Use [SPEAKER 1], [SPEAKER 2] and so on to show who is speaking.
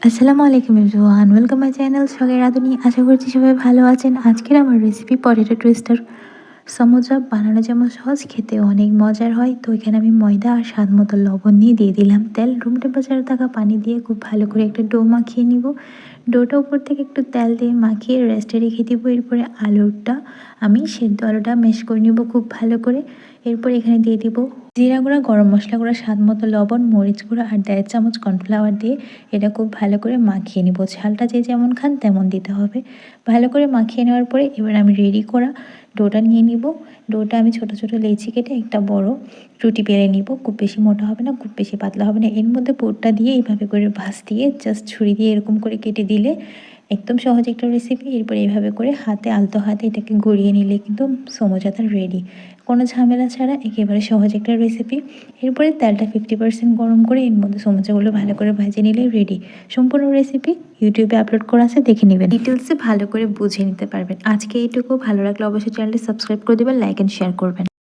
[SPEAKER 1] আসসালামু আলাইকুম everyone, welcome my channel শখের রাঁধুনি। আশা করছি সবাই ভালো আছেন। আজকের আমার রেসিপি পটেটো টুইস্টার সমোসা। বানানো যেমন সহজ, খেতে অনেক মজার হয়। তো এখানে আমি ময়দা আর স্বাদ মতো লবণ নিয়ে দিয়ে দিলাম তেল। রুম টেম্পারেচারে থাকা পানি দিয়ে খুব ভালো করে একটা ডো মাখিয়ে নিব। ডোটা উপর থেকে একটু তেল দিয়ে মাখিয়ে রেস্টে রেখে দিব। এরপরে আলুটা আমি সেদ্ধ আলুটা ম্যাশ করে নিব খুব ভালো করে। এরপর এখানে দিয়ে দিব জিরা গুঁড়া, গরম মশলা গুঁড়া, স্বাদ মতো লবণ, মরিচ গুঁড়া আর 1.5 চামচ কর্নফ্লাওয়ার দিয়ে এটা খুব ভালো করে মাখিয়ে নিব। ঝালটা যে যেমন খান তেমন দিতে হবে। ভালো করে মাখিয়ে নেওয়ার পরে এবার আমি রেডি করা ডোটা নিয়ে নিব। ডোটা আমি ছোট ছোট লেচি কেটে একটা বড় রুটি বেলে নিব। খুব বেশি মোটা হবে না, খুব বেশি পাতলা হবে না। এর মধ্যে পুরটা দিয়ে এইভাবে করে ভাঁজ দিয়ে জাস্ট ছুরি দিয়ে এরকম করে কেটে দিলে একদম সহজ একটা রেসিপি। এরপর এইভাবে করে হাতে আলতো হাতে এটাকে গড়িয়ে নিলে কিন্তু সমোসাটা রেডি। কোনো ঝামেলা ছাড়া একেবারে সহজ একটা রেসিপি। এরপরে তেলটা 50% গরম করে এর মধ্যে সমোসাগুলো ভালো করে ভেজে নিলে রেডি। সম্পূর্ণ রেসিপি ইউটিউবে আপলোড করা আছে, দেখে নেবেন। ডিটেলসে ভালো করে বুঝে নিতে পারবেন। আজকে এইটুকু। ভালো লাগলে অবশ্যই চ্যানেলটি সাবস্ক্রাইব করে দেবেন, লাইক অ্যান্ড শেয়ার করবেন।